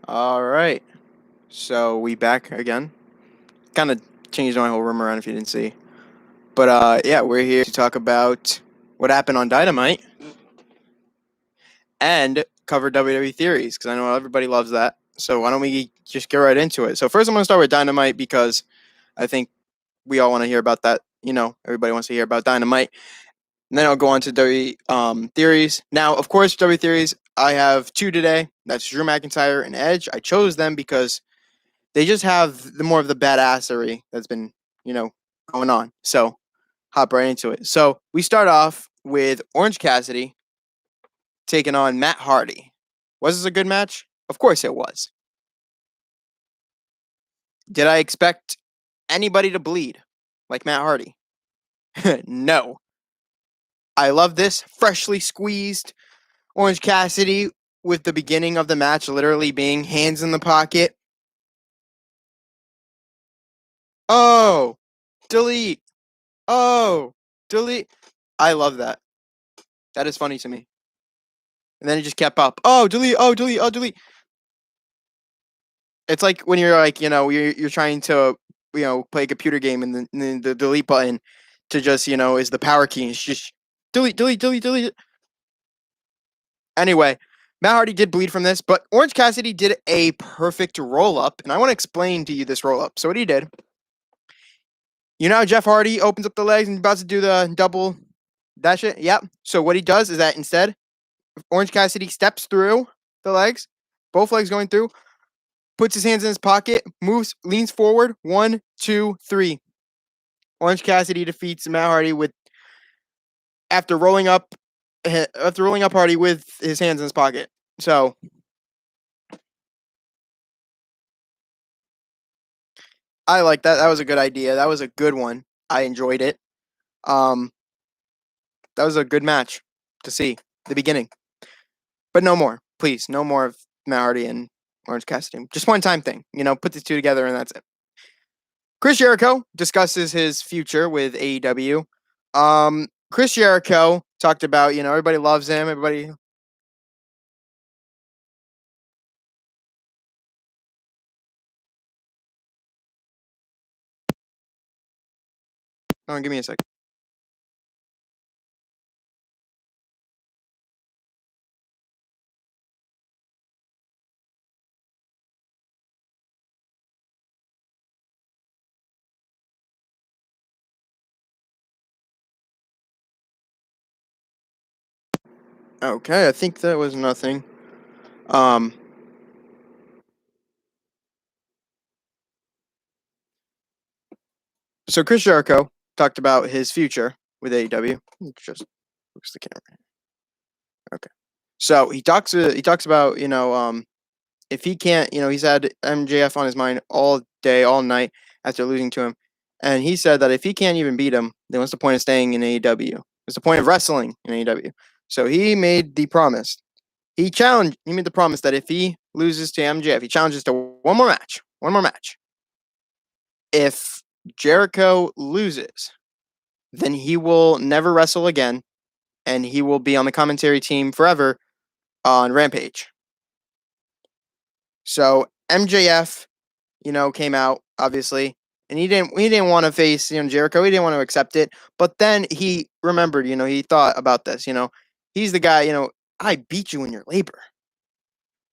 All right. So we back again. Kind of changed my whole room around if you didn't see. But yeah, we're here to talk about what happened on Dynamite and cover WWE Theories because I know everybody loves that. So why don't we just get right into it? So first I'm going to start with Dynamite because I think we all want to hear about that. Everybody wants to hear about Dynamite. And then I'll go on to WWE Theories. Now, of course, WWE Theories, I have two today. That's Drew McIntyre and Edge. I chose them because they just have the more of the badassery that's been, going on. So hop right into it. So we start off with Orange Cassidy taking on Matt Hardy. Was this a good match? Of course it was. Did I expect anybody to bleed like Matt Hardy? No. I love this freshly squeezed Orange Cassidy with the beginning of the match literally being hands in the pocket. Oh, delete. Oh, delete. I love that. That is funny to me. And then it just kept up. Oh, delete. Oh, delete. Oh, delete. It's like when you're like, you're trying to, play a computer game and the delete button to just, is the power key. It's just delete, delete, delete, delete. Anyway, Matt Hardy did bleed from this, but Orange Cassidy did a perfect roll up. And I want to explain to you this roll up. So what he did, Jeff Hardy opens up the legs and about to do the double that shit. Yep. So what he does is that instead, Orange Cassidy steps through the legs, both legs going through, puts his hands in his pocket, moves, leans forward. 1, 2, 3. Orange Cassidy defeats Matt Hardy after rolling up Hardy with his hands in his pocket. So I like that. That was a good idea. That was a good one. I enjoyed it. Um, that was a good match to see the beginning, but no more, please, no more of Matt Hardy and Orange Cassidy. Just one time thing. Put these two together and that's it. Chris Jericho discusses his future with AEW. Chris Jericho talked about, everybody loves him. Everybody. Give me a second. Okay, I think that was nothing. Um, so Chris Jericho talked about his future with AEW. Just focus the camera. Okay. So he talks about if he can't, he's had MJF on his mind all day, all night after losing to him. And he said that if he can't even beat him, then what's the point of staying in AEW? What's the point of wrestling in AEW? So he made the promise. He made the promise that if he loses to MJF, he challenges to one more match. One more match. If Jericho loses, then he will never wrestle again and he will be on the commentary team forever on Rampage. So MJF, came out obviously, and he didn't want to face Jericho. He didn't want to accept it, but then he remembered. He thought about this. He's the guy. I beat you in your labor.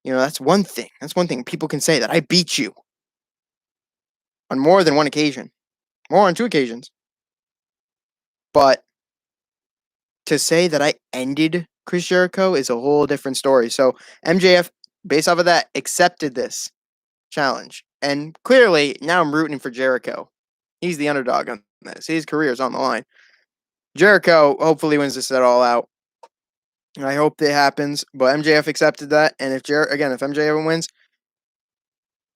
That's one thing. That's one thing people can say that I beat you on more than one occasion, more on two occasions. But to say that I ended Chris Jericho is a whole different story. So MJF, based off of that, accepted this challenge. And clearly, now I'm rooting for Jericho. He's the underdog on this. His career is on the line. Jericho hopefully wins this all out. I hope it happens. But MJF accepted that. And if MJF wins,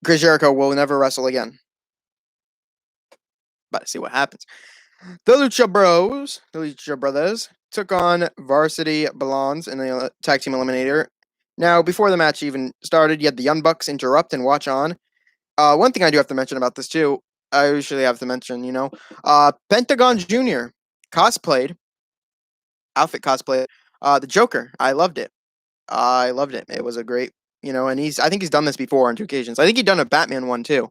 Chris Jericho will never wrestle again. But see what happens. The Lucha Brothers, took on Varsity Blondes in the tag team eliminator. Now, before the match even started, you had the Young Bucks interrupt and watch on. One thing I do have to mention about this too, I usually have to mention, Pentagon Jr. outfit cosplay, the Joker. I loved it. I loved it. It was a great and I think he's done this before on 2 occasions. I think he'd done a Batman one too.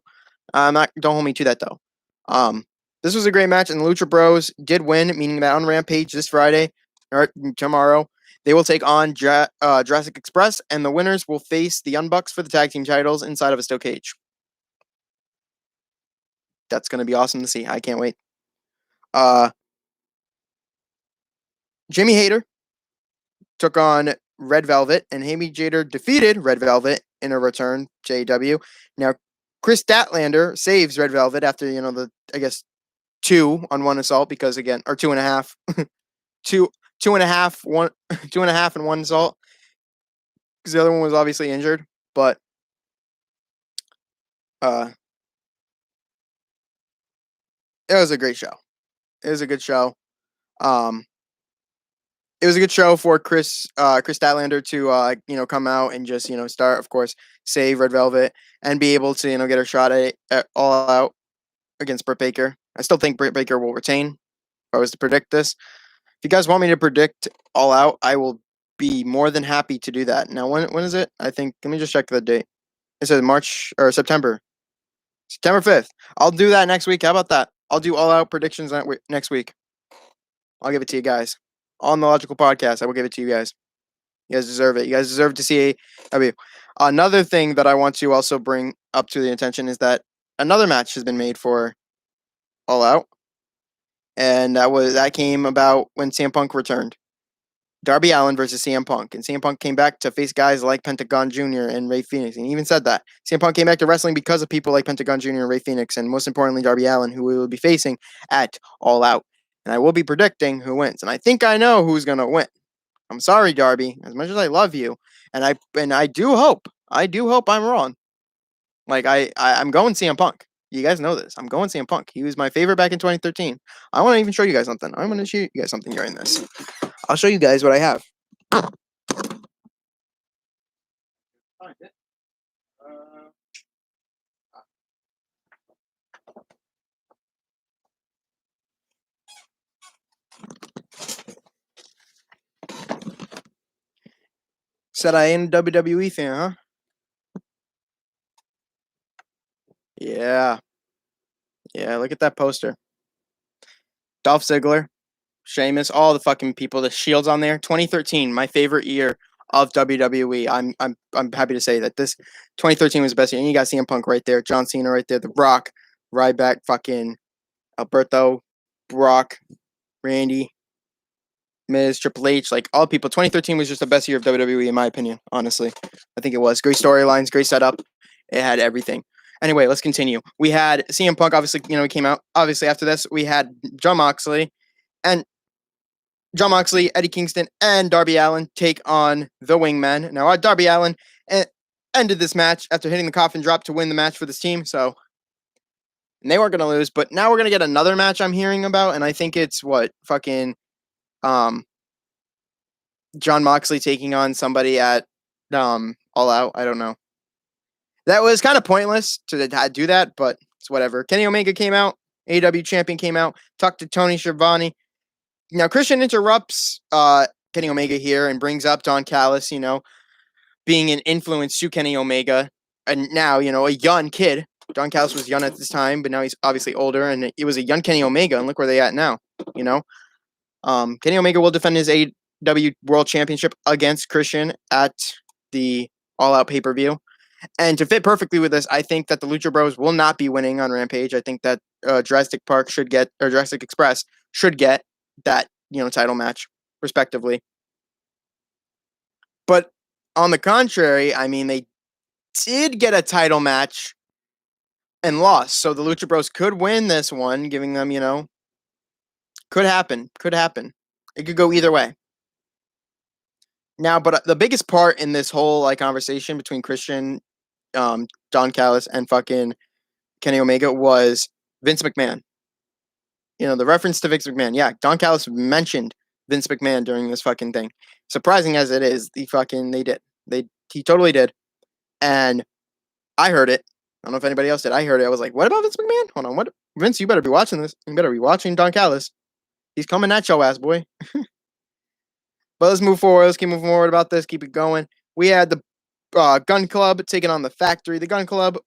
Don't hold me to that though. This was a great match, and the Lucha Bros did win, meaning that on Rampage this Friday or tomorrow, they will take on Jurassic Express, and the winners will face the Young Bucks for the tag team titles inside of a steel cage. That's going to be awesome to see. I can't wait. Jamie Hayter took on Red Velvet, and Amy Jader defeated Red Velvet in a return to AEW. Now, Chris Statlander saves Red Velvet after, the, I guess, 2 on 1 assault, because again, or 2.5, 2.5, 2.5 and 1 assault, because the other one was obviously injured, but it was a great show. It was a good show. It was a good show for Chris Statlander to come out and just start, of course, save Red Velvet and be able to get her shot at All Out against Britt Baker. I still think Britt Baker will retain. If I was to predict this, if you guys want me to predict All Out, I will be more than happy to do that. Now, when is it? I think, let me just check the date. It says March or September 5th. I'll do that next week. How about that? I'll do All Out predictions next week. I'll give it to you guys on the Logical Podcast. I will give it to you guys. You guys deserve it. You guys deserve to see another thing that I want to also bring up to the attention is that another match has been made for All Out, and that came about when CM Punk returned. Darby Allen versus CM Punk, and CM Punk came back to face guys like Pentagon Jr. and Ray Phoenix, and he even said that CM Punk came back to wrestling because of people like Pentagon Jr. and Ray Phoenix, and most importantly Darby Allen, who we will be facing at All Out. And I will be predicting who wins, and I think I know who's gonna win. I'm sorry, Darby, as much as I love you, and I do hope I'm wrong. Like I'm going CM Punk. You guys know this. I'm going CM Punk. He was my favorite back in 2013. I want to even show you guys something. I'm going to show you guys something during this. I'll show you guys what I have. Said I ain't a WWE fan, huh? Yeah. Yeah, look at that poster. Dolph Ziggler, Sheamus, all the fucking people, the Shields on there. 2013, my favorite year of WWE. I'm happy to say that this 2013 was the best year. And you got CM Punk right there, John Cena right there, The Rock, Ryback, fucking Alberto, Brock, Randy, Miz, Triple H, like all people. 2013 was just the best year of WWE in my opinion, honestly. I think it was. Great storylines, great setup. It had everything. Anyway, let's continue. We had CM Punk, obviously, he came out. Obviously, after this, we had Jon Moxley, Eddie Kingston, and Darby Allen take on the Wingmen. Now, Darby Allen ended this match after hitting the coffin drop to win the match for this team, and they weren't going to lose, but now we're going to get another match I'm hearing about, and I think it's Jon Moxley taking on somebody at All Out. I don't know. That was kind of pointless to do that, but it's whatever. Kenny Omega came out. AEW champion came out. Talked to Tony Schiavone. Now, Christian interrupts Kenny Omega here and brings up Don Callis, being an influence to Kenny Omega. And now, a young kid. Don Callis was young at this time, but now he's obviously older. And it was a young Kenny Omega. And look where they at now, Kenny Omega will defend his AEW World Championship against Christian at the All Out pay-per-view. And to fit perfectly with this, I think that the Lucha Bros will not be winning on Rampage. I think that Jurassic Express should get that, title match, respectively. But on the contrary, I mean, they did get a title match and lost. So the Lucha Bros could win this one, giving them, could happen. It could go either way. Now, but the biggest part in this whole conversation between Christian, Don Callis, and fucking Kenny Omega was Vince McMahon. The reference to Vince McMahon. Yeah, Don Callis mentioned Vince McMahon during this fucking thing. Surprising as it is, they did. He totally did. And I heard it. I don't know if anybody else did. I heard it. I was like, what about Vince McMahon? Hold on, what? Vince, you better be watching this. You better be watching Don Callis. He's coming at your ass, boy. But let's move forward. Let's keep moving forward about this. Keep it going. We had the Gun Club taking on the Factory. The Gun Club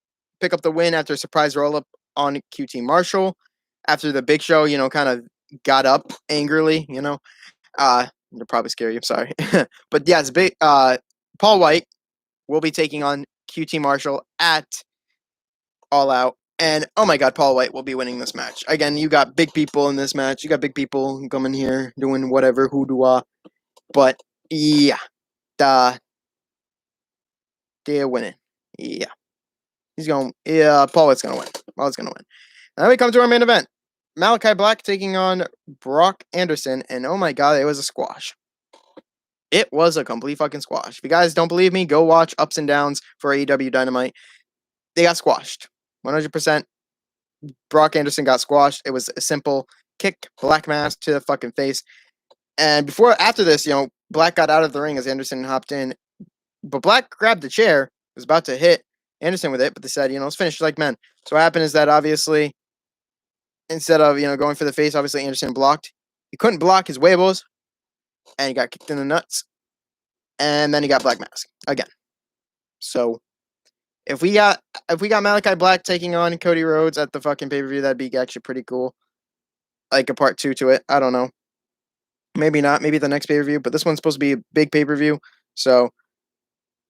pick up the win after a surprise roll up on QT Marshall. After the Big Show, kind of got up angrily, they're probably scary. I'm sorry, but yeah, it's big. Paul White will be taking on QT Marshall at All Out. And oh my God, Paul White will be winning this match. Again, you got big people in this match. You got big people coming here doing whatever, hoodoo. But yeah, they're winning. Yeah. Paul White's going to win. Paul White's going to win. Now we come to our main event. Malachi Black taking on Brock Anderson. And oh my God, it was a squash. It was a complete fucking squash. If you guys don't believe me, go watch Ups and Downs for AEW Dynamite. They got squashed. 100%. Brock Anderson got squashed. It was a simple kick, Black mask to the fucking face. And after this, Black got out of the ring as Anderson hopped in. But Black grabbed the chair, was about to hit Anderson with it, but they said, let's finish like men. So what happened is that obviously, instead of, going for the face, obviously Anderson blocked. He couldn't block his huevos, and he got kicked in the nuts. And then he got Black mask again. So if we got Malachi Black taking on Cody Rhodes at the fucking pay-per-view, that'd be actually pretty cool. Like a part 2 to it. I don't know. Maybe not. Maybe the next pay-per-view, but this one's supposed to be a big pay-per-view. So,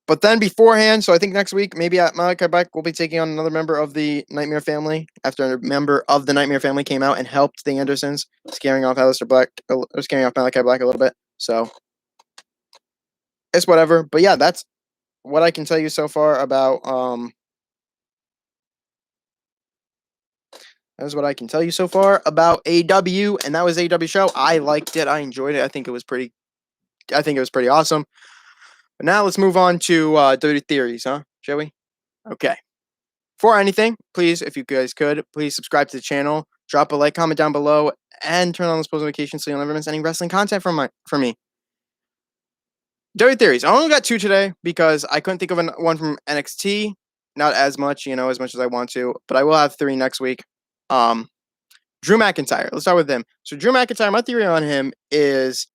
but then beforehand, so I think next week, maybe Malachi Black will be taking on another member of the Nightmare Family after a member of the Nightmare Family came out and helped the Andersons, scaring off Malachi Black a little bit. So, it's whatever. But yeah, that's what I can tell you so far about that is what I can tell you so far about AEW, and that was AEW show. I liked it. I enjoyed it. I think it was pretty awesome. But now let's move on to WWE Theories, huh? Shall we? Okay. Before anything, please, if you guys could, please subscribe to the channel, drop a like, comment down below, and turn on those post notifications so you'll never miss any wrestling content from me. WWE Theories. I only got 2 today because I couldn't think of one from NXT. Not as much, as much as I want to, but I will have 3 next week. Drew McIntyre. Let's start with him. So Drew McIntyre, my theory on him is,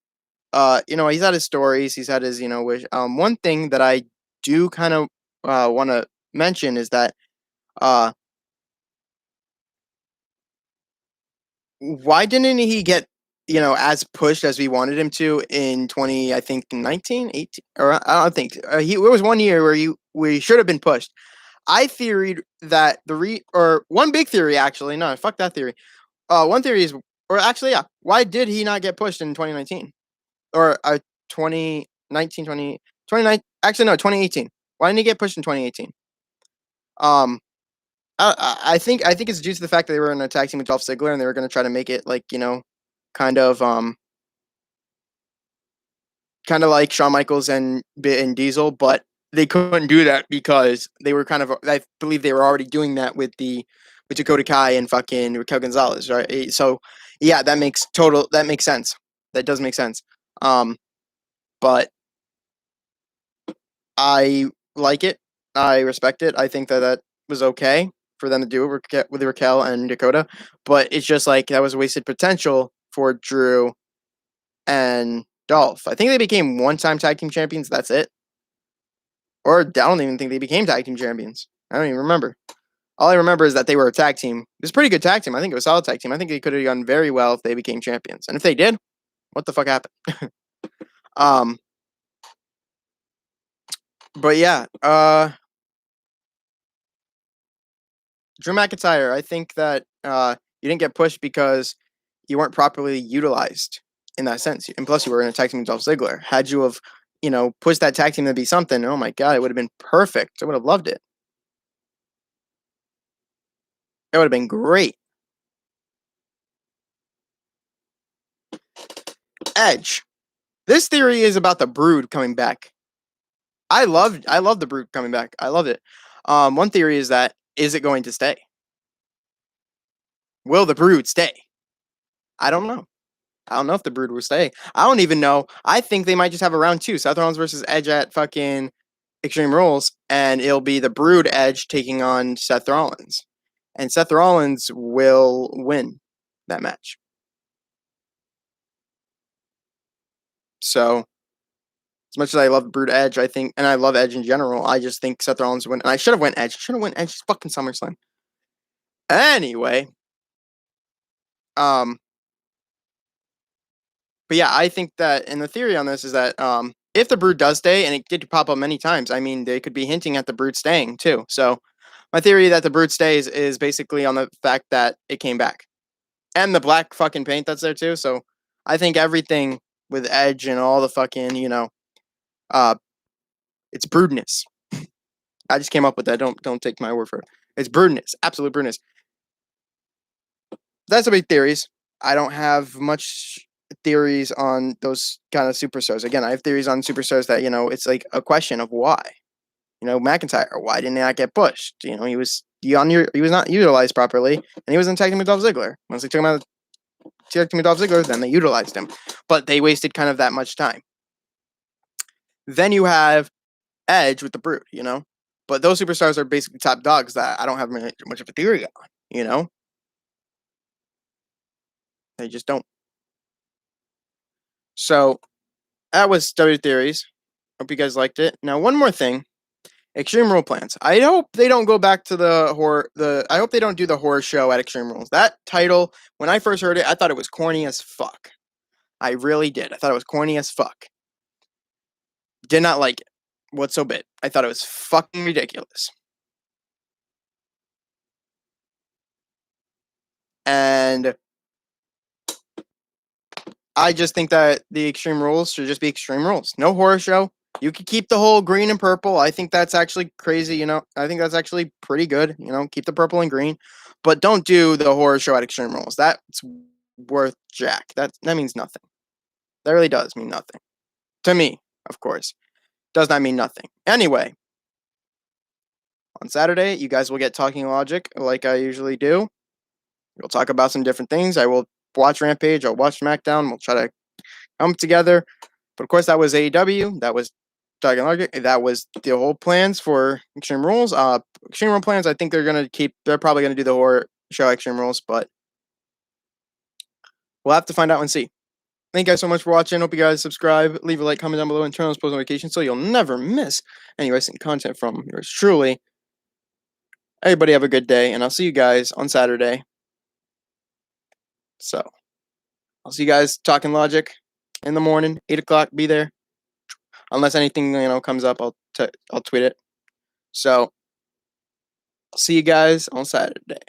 he's had his stories, he's had his, wish. One thing that I do kind of want to mention is that why didn't he get, as pushed as we wanted him to in 19, 18, or I don't think it was 1 year where we should have been pushed. I theoried that one big theory actually, no, fuck that theory. One theory is, or actually, yeah, why did he not get pushed in 2019? Or 2019, 2019, actually, no, 2018. Why didn't he get pushed in 2018? I think it's due to the fact that they were in a tag team with Dolph Ziggler and they were going to try to make it like, kind of like Shawn Michaels and Diesel, but they couldn't do that because they were I believe they were already doing that with Dakota Kai and fucking Raquel Gonzalez, right? So yeah, that makes sense. That does make sense. But I like it. I respect it. I think that was okay for them to do it with Raquel and Dakota, but it's just like that was wasted potential for Drew and Dolph. I think they became one-time tag team champions. That's it. Or I don't even think they became tag team champions. I don't even remember. All I remember is that they were a tag team. It was a pretty good tag team. I think it was a solid tag team. I think they could have done very well if they became champions. And if they did, what the fuck happened? But yeah, Drew McIntyre, I think that you didn't get pushed because you weren't properly utilized in that sense. And plus, you were in a tag team with Dolph Ziggler. Had you have, pushed that tag team to be something, oh my God, it would have been perfect. I would have loved it. It would have been great. Edge. This theory is about the Brood coming back. I love the Brood coming back. I loved it. One theory is that, is it going to stay? Will the Brood stay? I don't know. I don't know if the Brood will stay. I don't even know. I think they might just have a round 2. Seth Rollins versus Edge at fucking Extreme Rules, and it'll be the Brood Edge taking on Seth Rollins. And Seth Rollins will win that match. So, As much as I love Brood Edge, I think, and I love Edge in general, I just think Seth Rollins win. And I should have went Edge. Should have went Edge. Fucking SummerSlam. Anyway, but yeah, I think that, and the theory on this is that if the Brood does stay, and it did pop up many times, I mean, they could be hinting at the Brood staying too. So my theory that the Brood stays is basically on the fact that it came back, and the black fucking paint that's there too. So I think everything with Edge and all the fucking, uh, it's Broodness. I just came up with that. Don't take my word for it. It's Broodness, absolute Broodness. That's a big theories. I don't have much theories on those kind of superstars. Again, I have theories on superstars that, it's like a question of why. McIntyre, why didn't he not get pushed? He was he was not utilized properly, and he was attacking with Dolph Ziggler. Once they took him out with Dolph Ziggler, then they utilized him. But they wasted kind of that much time. Then you have Edge with the Brood, But those superstars are basically top dogs that I don't have much of a theory on, They just don't. So that was W Theories. Hope you guys liked it. Now, one more thing. Extreme Rule plans. I hope they don't go back to the horror. I hope they don't do the horror show at Extreme Rules. That title, when I first heard it, I thought it was corny as fuck. I really did. I thought it was corny as fuck. Did not like it. What's so bit? I thought it was fucking ridiculous. And I just think that the Extreme Rules should just be Extreme Rules. No horror show. You could keep the whole green and purple. I think that's actually crazy, I think that's actually pretty good, keep the purple and green. But don't do the horror show at Extreme Rules. That's worth jack. That means nothing. That really does mean nothing. To me, of course. Does not mean nothing. Anyway, on Saturday, you guys will get Talking Logic like I usually do. We'll talk about some different things. I will watch Rampage. I'll watch SmackDown. We'll try to come together. But of course, that was AEW. That was Talking Logic. That was the whole plans for Extreme Rules. Extreme Rule plans, I think they're probably going to do the horror show Extreme Rules, but we'll have to find out and see. Thank you guys so much for watching. Hope you guys subscribe, leave a like, comment down below, and turn on those post notifications so you'll never miss any recent content from yours truly. Everybody have a good day, and I'll see you guys on Saturday. So, I'll see you guys Talking Logic in the morning, 8 o'clock. Be there. Unless anything comes up, I'll tweet it. So, I'll see you guys on Saturday.